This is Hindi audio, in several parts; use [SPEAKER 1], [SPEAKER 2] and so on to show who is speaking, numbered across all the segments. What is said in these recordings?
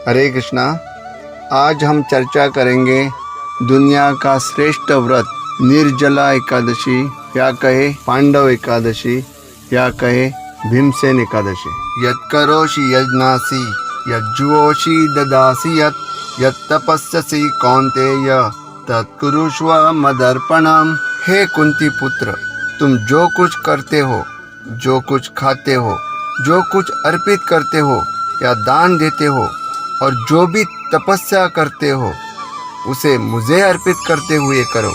[SPEAKER 1] हरे कृष्णा। आज हम चर्चा करेंगे दुनिया का श्रेष्ठ व्रत निर्जला एकादशी या कहे पांडव एकादशी या कहे भीमसेन एकादशी। यत्करोषि यज्ञासि यज्जुओषि ददासि यत् तपस्यसि कौन्तेय तत्कुरुष्व मदर्पणम। हे कुंती पुत्र, तुम जो कुछ करते हो, जो कुछ खाते हो, जो कुछ अर्पित करते हो या दान देते हो और जो भी तपस्या करते हो उसे मुझे अर्पित करते हुए करो।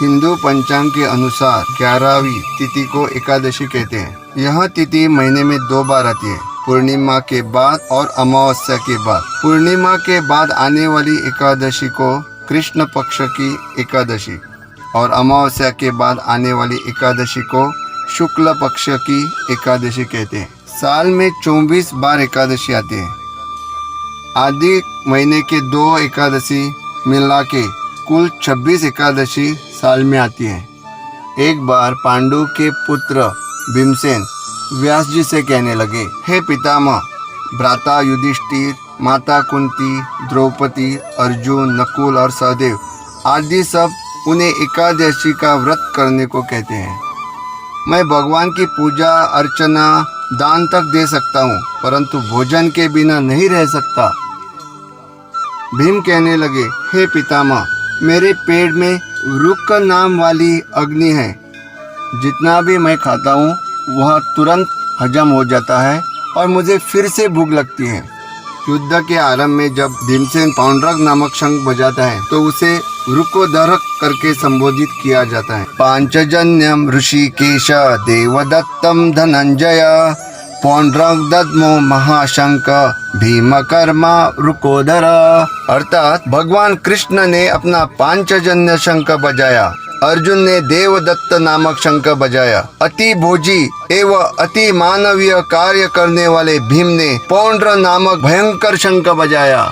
[SPEAKER 1] हिंदू पंचांग के अनुसार 11वीं तिथि को एकादशी कहते हैं। यह तिथि महीने में 2 बार आती है, पूर्णिमा के बाद और अमावस्या के बाद। पूर्णिमा के बाद आने वाली एकादशी को कृष्ण पक्ष की एकादशी और अमावस्या के बाद आने वाली एकादशी को शुक्ल पक्ष की एकादशी कहते हैं। साल में 24 बार एकादशी आती है। आदि महीने के 2 एकादशी मिला के कुल 26 एकादशी साल में आती है। एक बार पांडु के पुत्र भीमसेन व्यास जी से कहने लगे, हे पितामह, भ्राता युधिष्ठिर, माता कुंती, द्रौपदी, अर्जुन, नकुल और सहदेव आदि सब उन्हें एकादशी का व्रत करने को कहते हैं। मैं भगवान की पूजा अर्चना दान तक दे सकता हूँ, परंतु भोजन के बिना नहीं रह सकता। भीम कहने लगे, हे पितामह, मेरे पेट में रुक नाम वाली अग्नि है। जितना भी मैं खाता हूँ वह तुरंत हजम हो जाता है और मुझे फिर से भूख लगती है। युद्ध के आरंभ में जब भीमसेन पौंड्रक नामक शंख बजाता है तो उसे रुकोदरक करके संबोधित किया जाता है। पांचजन्यम ऋषिकेश देवदत्तम धनंजय पौंड्रक दद्मो महाशंख भीम कर्मा रुकोदर। अर्थात भगवान कृष्ण ने अपना पांचजन्य शंख बजाया, अर्जुन ने देवदत्त नामक शंख बजाया, अति भोजी एवं अति मानवीय कार्य करने वाले भीम ने पौंड्र नामक भयंकर शंख बजाया।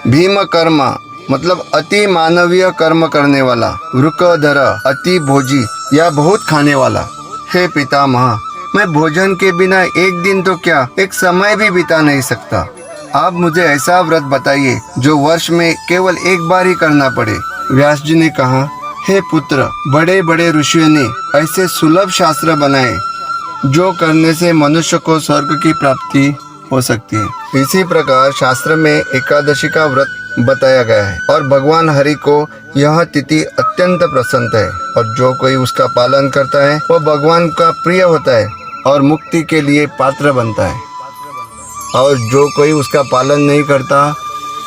[SPEAKER 1] भीम कर्मा मतलब अति मानवीय कर्म करने वाला, रुकोदर अति भोजी या बहुत खाने वाला। हे पितामह, मैं भोजन के बिना एक दिन तो क्या एक समय भी बिता नहीं सकता। आप मुझे ऐसा व्रत बताइए जो वर्ष में केवल एक बार ही करना पड़े। व्यास जी ने कहा, हे पुत्र, बड़े बड़े ऋषियों ने ऐसे सुलभ शास्त्र बनाए जो करने से मनुष्य को स्वर्ग की प्राप्ति हो सकती है। इसी प्रकार शास्त्र में एकादशी का व्रत बताया गया है और भगवान हरि को यह तिथि अत्यंत प्रसन्न है और जो कोई उसका पालन करता है वह भगवान का प्रिय होता है और मुक्ति के लिए पात्र बनता है, और जो कोई उसका पालन नहीं करता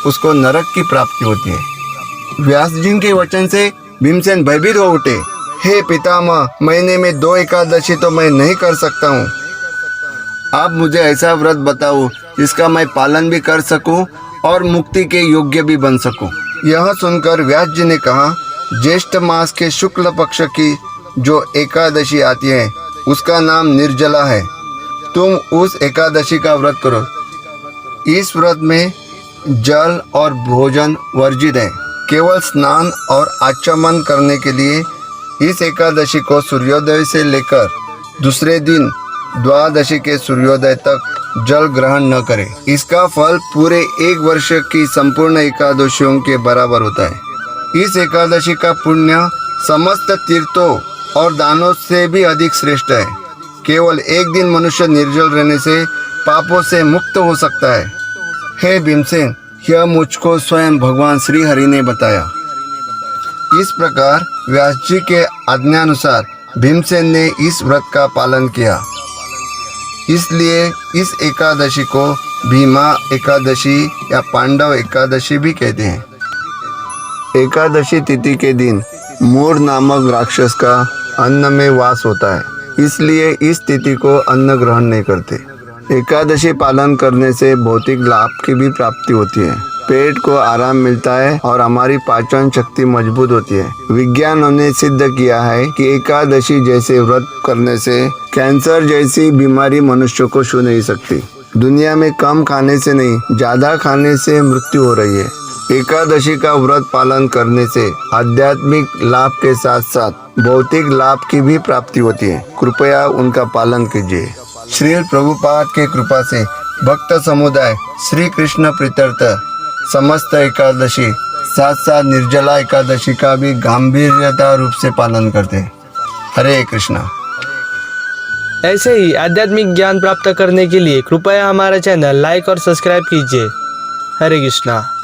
[SPEAKER 1] उसको नरक की प्राप्ति होती है। व्यास जी के वचन से भीमसेन भयभीत हो उठे। हे पितामह, महीने में 2 एकादशी तो मैं नहीं कर सकता हूँ। आप मुझे ऐसा व्रत बताओ जिसका मैं पालन भी कर सकूं और मुक्ति के योग्य भी बन सकूं। यह सुनकर व्यास जी ने कहा, ज्येष्ठ मास के शुक्ल पक्ष की जो एकादशी आती है उसका नाम निर्जला है। तुम उस एकादशी का व्रत करो। इस व्रत में जल और भोजन वर्जित है। केवल स्नान और आचमन करने के लिए इस एकादशी को सूर्योदय से लेकर दूसरे दिन द्वादशी के सूर्योदय तक जल ग्रहण न करें। इसका फल पूरे 1 वर्ष की संपूर्ण एकादशियों के बराबर होता है। इस एकादशी का पुण्य समस्त तीर्थों और दानों से भी अधिक श्रेष्ठ है। केवल एक दिन मनुष्य निर्जल रहने से पापों से मुक्त हो सकता है। हे भीमसेन, यह मुझको स्वयं भगवान श्री हरि ने बताया। इस प्रकार व्यास जी के आज्ञानुसार भीमसेन ने इस व्रत का पालन किया। इसलिए इस एकादशी को भीमा एकादशी या पांडव एकादशी भी कहते हैं। एकादशी तिथि के दिन मूर नामक राक्षस का अन्न में वास होता है, इसलिए इस तिथि को अन्न ग्रहण नहीं करते। एकादशी पालन करने से भौतिक लाभ की भी प्राप्ति होती है। पेट को आराम मिलता है और हमारी पाचन शक्ति मजबूत होती है। विज्ञान ने सिद्ध किया है कि एकादशी जैसे व्रत करने से कैंसर जैसी बीमारी मनुष्य को छू नहीं सकती। दुनिया में कम खाने से नहीं, ज्यादा खाने से मृत्यु हो रही है। एकादशी का व्रत पालन करने से आध्यात्मिक लाभ के साथ साथ भौतिक लाभ की भी प्राप्ति होती है। कृपया उनका पालन कीजिए। श्री प्रभुपाद के कृपा से भक्त समुदाय श्री कृष्ण प्रीत्यर्थ समस्त एकादशी साथ साथ निर्जला एकादशी का भी गंभीरता रूप से पालन करते हैं। हरे कृष्णा।
[SPEAKER 2] ऐसे ही आध्यात्मिक ज्ञान प्राप्त करने के लिए कृपया हमारा चैनल लाइक और सब्सक्राइब कीजिए। हरे कृष्णा।